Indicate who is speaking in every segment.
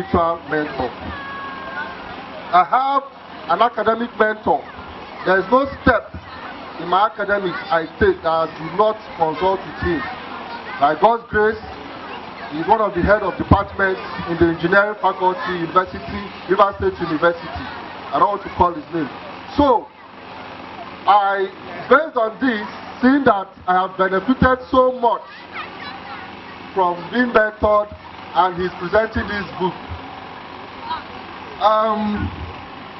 Speaker 1: spiritual mentor. I have an academic mentor. There is no step in my academics I take that I do not consult with him. By God's grace, he is one of the head of departments in the engineering faculty, University, River State University. I don't want to call his name. So, based on this, seeing that I have benefited so much from being mentored, and he's presenting this book.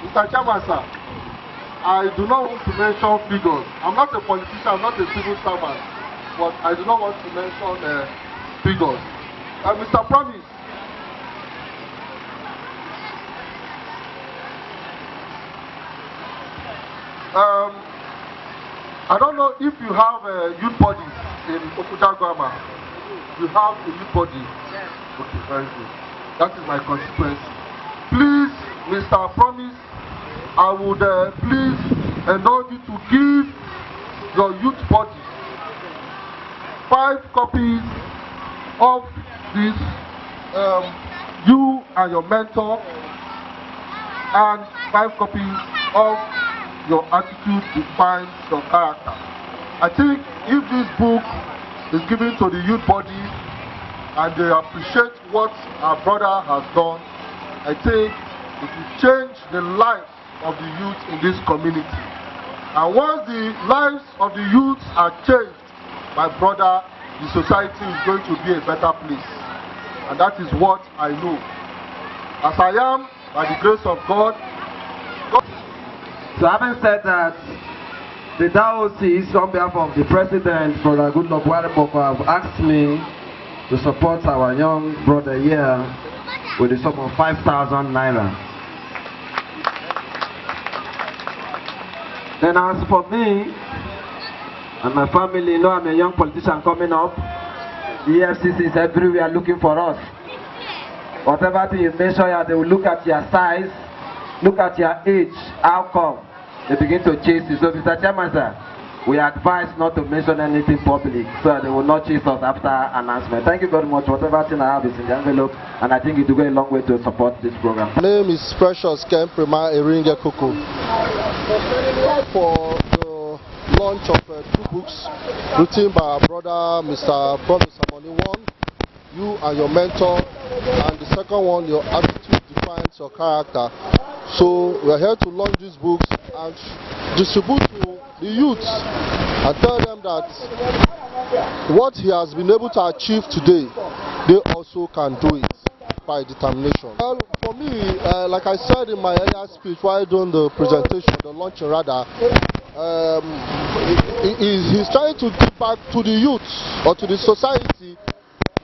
Speaker 1: Mr. Chairman, sir, I do not want to mention figures. I'm not a politician, I'm not a civil servant, but I do not want to mention figures. Mr. Promise, I don't know if you have youth bodies in Okuja Grammar. You have a youth body? Yes. Okay, very good. That is my constituency. Please, Mr. Promise, I would please indulge you to give your youth body 5 copies of this, you and your mentor, and 5 copies of your attitude defines your character. I think if this book is given to the youth body and they appreciate what our brother has done, I think it will change the lives of the youth in this community. And once the lives of the youth are changed, my brother, the society is going to be a better place. And that is what I know. As I am, by the grace of God.
Speaker 2: So having said that, the diocese, on behalf of the President, Brother Goodluck Wadeboko, have asked me to support our young brother here with a sum of 5,000 naira. Then as for me and my family, you know I'm a young politician coming up. The EFCC is everywhere looking for us. Whatever thing you mention here, they will look at your size, look at your age, how come? They begin to chase you. So Mr. Chairman, sir, we advise not to mention anything public so they will not chase us after announcement. Thank you very much. Whatever thing I have is in the envelope, and I think it will go a long way to support this program.
Speaker 1: My name is Precious Kemprema Eringe Koko. For the launch of 2 books written by our brother Mr. Promise Amoni. One, you and your mentor, and the second one, your attitude defines your character. So we are here to launch these books and distribute to the youth and tell them that what he has been able to achieve today, they also can do it by determination. Well, for me, like I said in my earlier speech while doing the presentation, the launching rather, he's trying to give back to the youth or to the society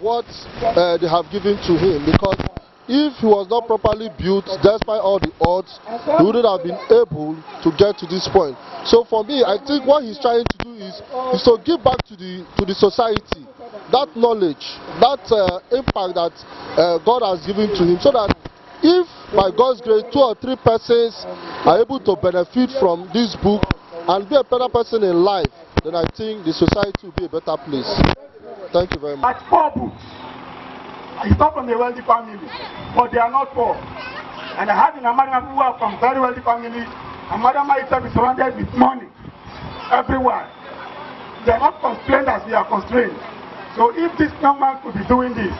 Speaker 1: what they have given to him, because if he was not properly built, despite all the odds, he wouldn't have been able to get to this point. So for me, I think what he's trying to do is to give back to the society that knowledge, that impact that God has given to him, so that if by God's grace 2 or 3 persons are able to benefit from this book and be a better person in life, then I think the society will be a better place. Thank you very much.
Speaker 3: Like 4 books. It's not from a wealthy family, but they are not poor. And I have in Amadama who are from very wealthy family. Amadama itself is surrounded with money everywhere. They are not constrained as we are constrained. So if this young man could be doing this,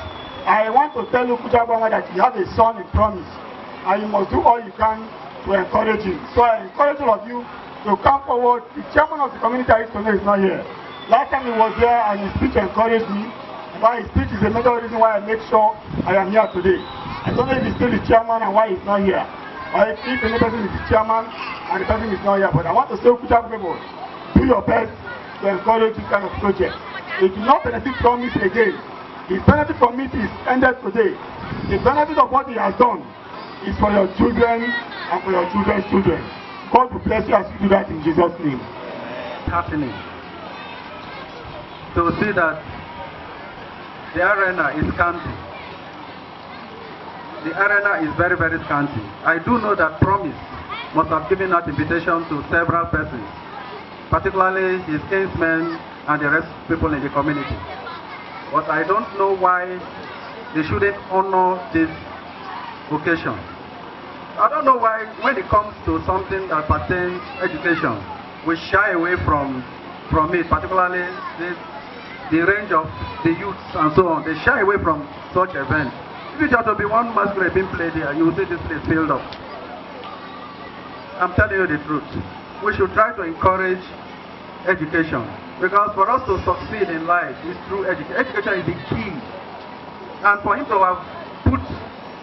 Speaker 3: I want to tell Okuja Grammar that you have a son in Promise, and you must do all you can to encourage him. So I encourage all of you to come forward. The chairman of the community I used to know is not here. Last time he was here and his speech encouraged me. Why his speech is a major reason why I make sure I am here today. I don't know if he's still the chairman and why he's not here. Or if any person is the chairman and the person is not here. But I want to say, Okuja people, do your best to encourage this kind of project. It will not benefit from it again. His benefit from it is ended today. The benefit of what he has done is for your children and for your children's children. God will bless you as you do that in Jesus' name.
Speaker 2: Happening to see that the arena is scanty. The arena is very, very scanty. I do know that Promise must have given out invitation to several persons, particularly his kinsmen and the rest of people in the community. But I don't know why they shouldn't honor this
Speaker 4: occasion. I don't know why, when it comes to something that pertains education, we shy away from it, particularly the range of the youths and so on. They shy away from such events. If it had to be one masquerade being played here, you will see this place filled up. I'm telling you the truth. We should try to encourage education, because for us to succeed in life is through education. Education is the key. And for him to have put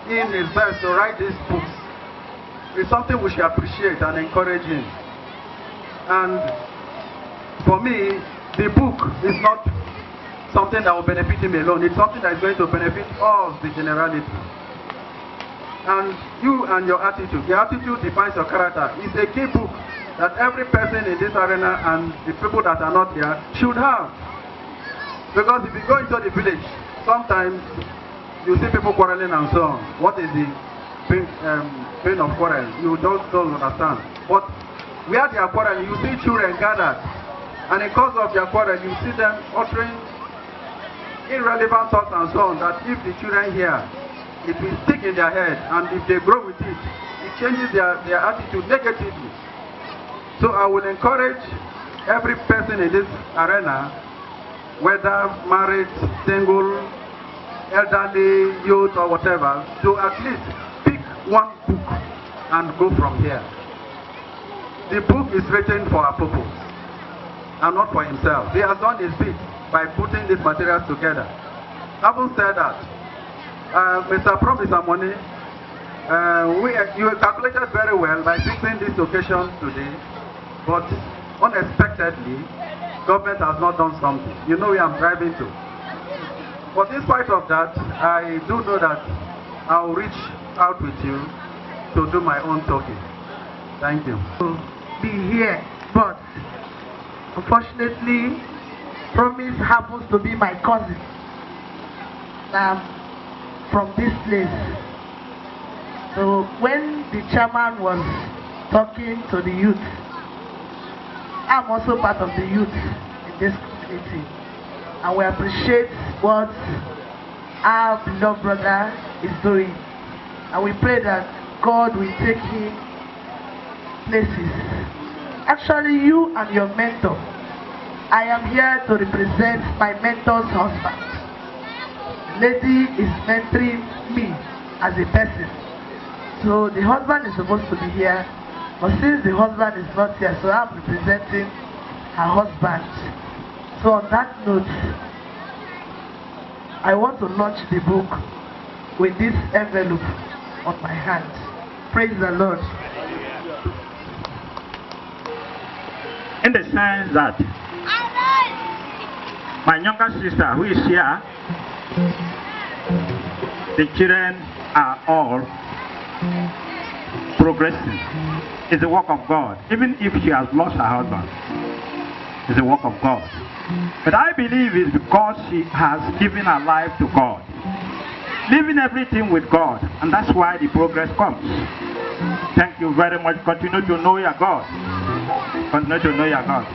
Speaker 4: in his best to write these books is something we should appreciate and encourage him. And for me, the book is not something that will benefit him alone. It's something that is going to benefit us, the generality. And you and your attitude defines your character. It's a key book that every person in this arena and the people that are not here should have. Because if you go into the village, sometimes you see people quarreling and so on. What is the pain of quarrel? You don't understand. But where they are quarreling, you see children gathered. And because of their quarrel, you see them uttering irrelevant thoughts and so on, that if the children hear, it will stick in their head. And if they grow with it, it changes their attitude negatively. So I will encourage every person in this arena, whether married, single, elderly, youth or whatever, to at least pick one book and go from here. The book is written for a purpose and not for himself. He has done his bit by putting these materials together. Having said that, Mr. Promise Amoni, you calculated very well by fixing this occasion today, but unexpectedly, government has not done something. You know where I'm driving to. But in spite of that, I do know that I'll reach out with you to do my own talking. Thank you.
Speaker 5: Be here, but unfortunately, Promise happens to be my cousin. From this place. So when the chairman was talking to the youth, I'm also part of the youth in this community, and we appreciate what our beloved brother is doing, and we pray that God will take him places. Actually, you and your mentor, I am here to represent my mentor's husband. The lady is mentoring me as a person, so the husband is supposed to be here. But since the husband is not here, so I'm representing her husband. So on that note, I want to launch the book with this envelope on my hand. Praise the Lord.
Speaker 6: In the sense that my younger sister who is here, the children are all progressing. It's the work of God. Even if she has lost her husband, it's the work of God. But I believe it's because she has given her life to God, leaving everything with God, and that's why the progress comes. Thank you very much. Continue to know your God. Continue to know your God.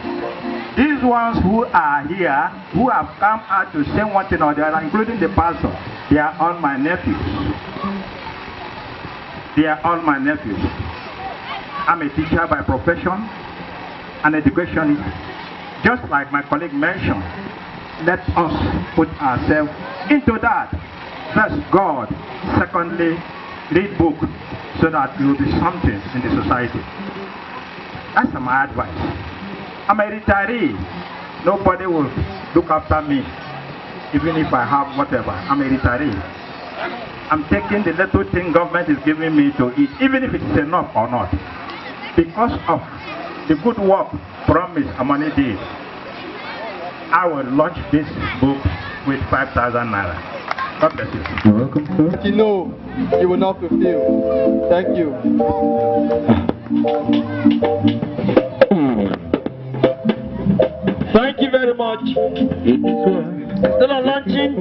Speaker 6: These ones who are here, who have come out to say one thing or the other, including the pastor, they are all my nephews. They are all my nephews. I'm a teacher by profession, an educationist. Just like my colleague mentioned, let us put ourselves into that. First, God. Secondly, read book so that you will be something in the society. That's my advice. I'm a retiree. Nobody will look after me, even if I have whatever. I'm a retiree. I'm taking the little thing government is giving me to eat, even if it's enough or not. Because of the good work Promise Amoni did, I will launch this book with 5,000 naira. God bless you.
Speaker 7: You're welcome, sir.
Speaker 8: You know, you will not fulfill. Thank you.
Speaker 7: Thank you very much. It is well.
Speaker 5: Still on launching.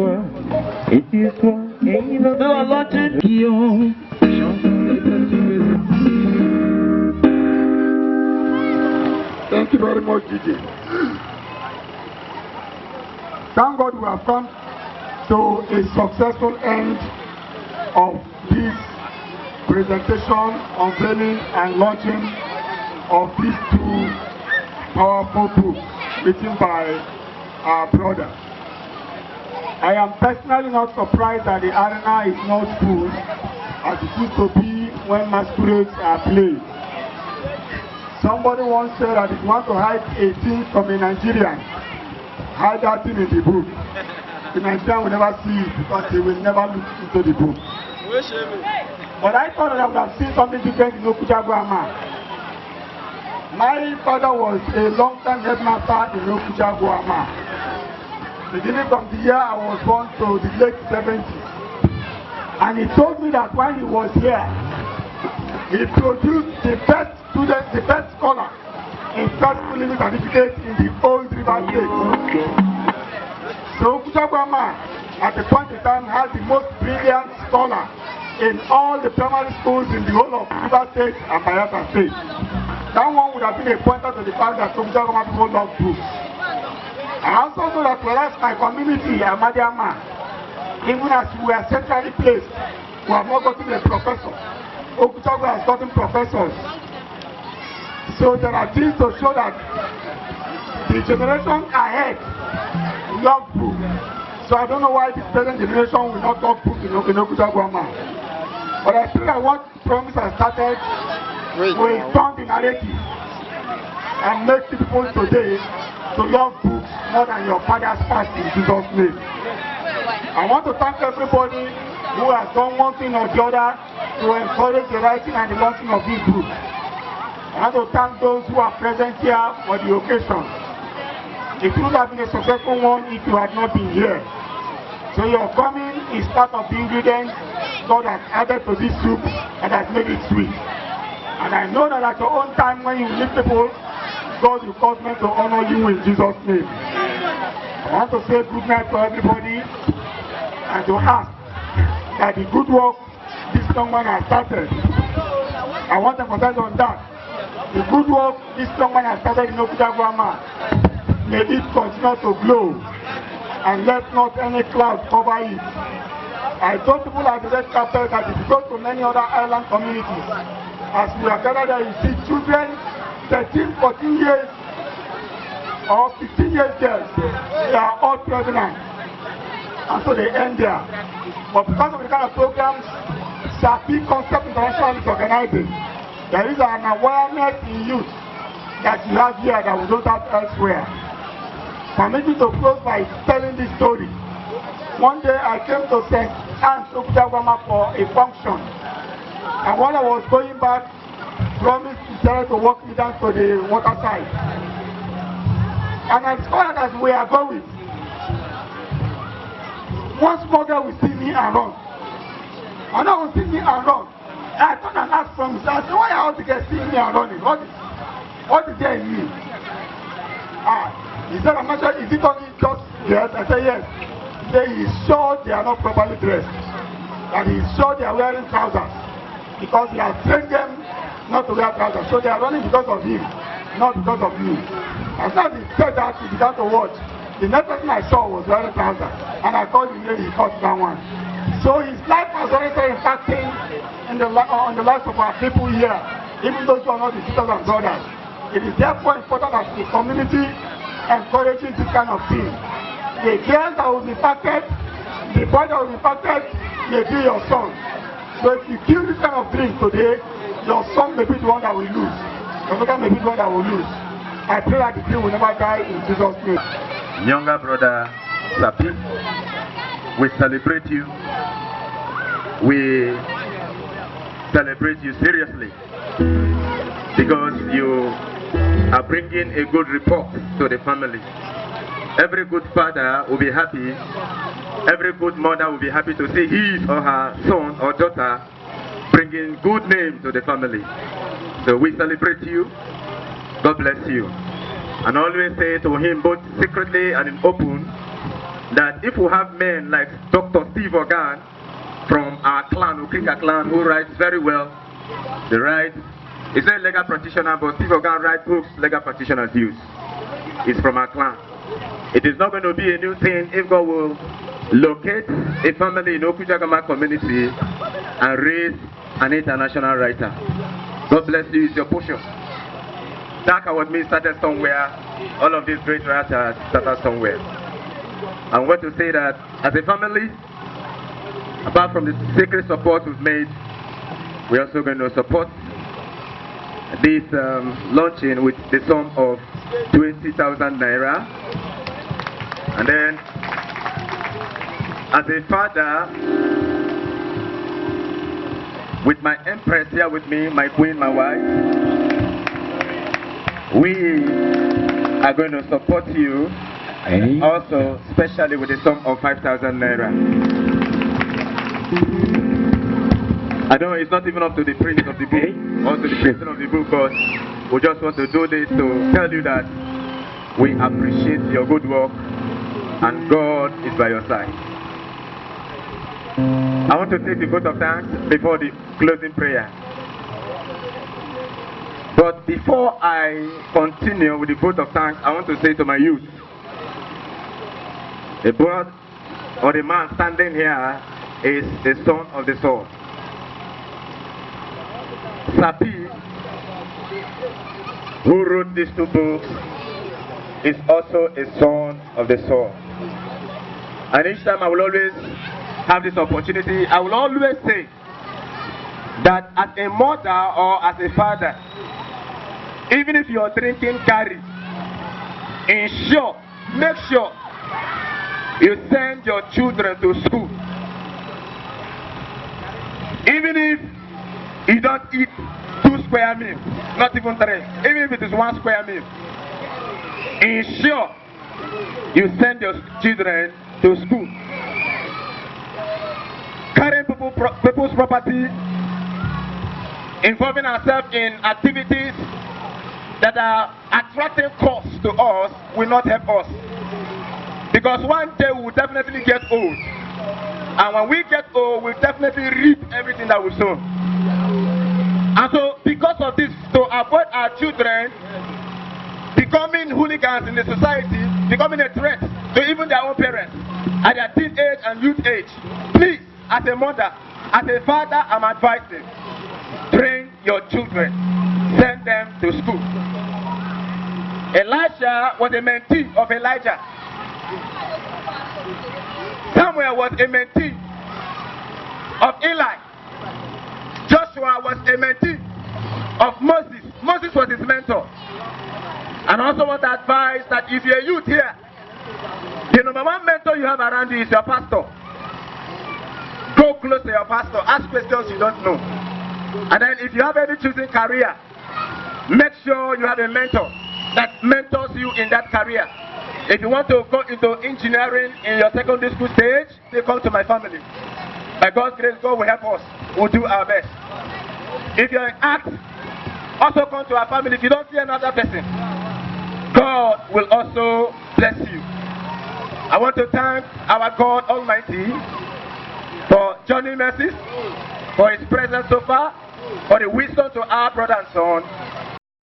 Speaker 7: It is well.
Speaker 5: Still on launching.
Speaker 3: Thank you very much, Gigi. Thank God we have come to a successful end of this presentation, unveiling, and launching of these two powerful books written by our brother. I am personally not surprised that the arena is not full as it used to be when masquerades are played. Somebody once said that if you want to hide a thing from a Nigerian, hide that thing in the book. The Nigerian will never see it because they will never look into the book. But I thought that I would have seen something different in Okujaguama. My father was a long-time headmaster in Okujaguama. Beginning from the year I was born to the late 70s. And he told me that when he was here, he produced the best student, the best scholar in first living certificate in the old River State. So Okujaguama, at the point in time, had the most brilliant scholar in all the primary schools in the whole of River State and Bayelsa State. That one would have been a pointer to the fact that Okujaguama people love books. I also know that whereas my community, Amadiama, even as we are centrally placed, we have not gotten a professor. Okujaguama has gotten professors. So there are things to show that the generation ahead love books. So I don't know why this present generation will not love books in Okujaguama. But I think what Promise has started will turn the narrative and make people today to love books more than your father's past in Jesus' name. I want to thank everybody who has done one thing or the other to encourage the writing and the launching of this book. I want to thank those who are present here for the occasion. It would have been a successful one if you had not been here. So your coming is part of the ingredients God has added to this soup and has made it sweet. And I know that at your own time when you meet people, God will cause men to honor you in Jesus' name. I want to say good night to everybody and to ask that the good work this young man has started, I want to emphasize on that. The good work this young man has started in Okujaguama, may it continue to glow and let not any cloud cover it. I told people at the red carpet that if you go to many other island communities, as we are gathered there, you see children 13, 14 years or 15 years there, they are all pregnant. And so they end there. But because of the kind of programs SAPI Concept International is organizing, there is an awareness in youth that you have here that we don't have elsewhere. Permit me to close by telling this story. One day I came to St. Anne's Okujaguama for a function. And when I was going back, Promised to walk me down to the water side. And I discovered as we are going, one small girl will see me and run. Another will see me and run. And I turned and asked Promise, I said, why are all the girls seeing me and running? What is there in me? He said, I'm not sure, is it only just yes? I said, yes. He said, he's sure they are not properly dressed. And he's sure they are wearing trousers. Because he has trained them not to wear trousers. So they are running because of him, not because of me. As soon as he said that, he began to watch. The next person I saw was wearing trousers. And I called him, he caught that one. So his life has already impacting on the lives of our people here, even those who are not the sisters and brothers. It is therefore important that the community encourages this kind of thing. The girls that will be impacted, the boy that will be impacted, may be your son. So if you kill this kind of drink today, your son may be the one that will lose. Your daughter may be the one that will lose. I pray that the dream will never die in Jesus' name.
Speaker 9: Younger brother Sapi, we celebrate you. We celebrate you seriously because you are bringing a good report to the family. Every good father will be happy. Every good mother will be happy to see his or her son or daughter bringing good name to the family. So we celebrate you. God bless you. And always say to him both secretly and in open that if we have men like Dr. Steve Organ from our clan, Ukrika clan, who writes very well, he's not a legal practitioner, but Steve Organ writes books legal practitioners use. He's from our clan. It is not going to be a new thing if God will locate a family in Okujaguama community and raise an international writer. God bless you, it's your portion. Dark Award Me started somewhere. All of these great writers started somewhere. I want to say that as a family, apart from the sacred support we've made, we're also going to support this launching with the sum of 20,000 naira. And then, as a father, with my empress here with me, my queen, my wife, we are going to support you, also especially with the sum of 5,000 naira. I know it's not even up to the print of the book, or to the printing of the book, but we just want to do this to tell you that we appreciate your good work and God is by your side. I want to take the vote of thanks before the closing prayer. But before I continue with the vote of thanks, I want to say to my youth, the boy or the man standing here is the son of the sword. Sapi, who wrote these two books, is also a son of the sword. And each time I will always have this opportunity, I will always say that as a mother or as a father, even if you are drinking curry, make sure you send your children to school. Even if you don't eat 2 square meals, not even 3, even if it is 1 square meal, ensure you send your children to school. Carrying people's property, involving ourselves in activities that are attracting costs to us will not help us. Because one day we will definitely get old. And when we get old, we'll definitely reap everything that we sow. And so, because of this, to avoid our children becoming hooligans in the society, becoming a threat to even their own parents at their teen age and youth age, please, as a mother, as a father, I'm advising, train your children, send them to school. Elisha was a mentee of Elijah. Samuel was a mentee of Eli. Joshua was a mentee of Moses. Moses was his mentor. And I also want to advise that if you're a youth here, the number one mentor you have around you is your pastor. Go close to your pastor, ask questions you don't know. And then if you have any choosing career, make sure you have a mentor that mentors you in that career. If you want to go into engineering in your secondary school stage, then come to my family. By God's grace, God will help us. We'll do our best. If you're in art, also come to our family. If you don't see another person, God will also bless you. I want to thank our God Almighty for Johnny Mercies, for his presence so far, for the wisdom to our brother and son.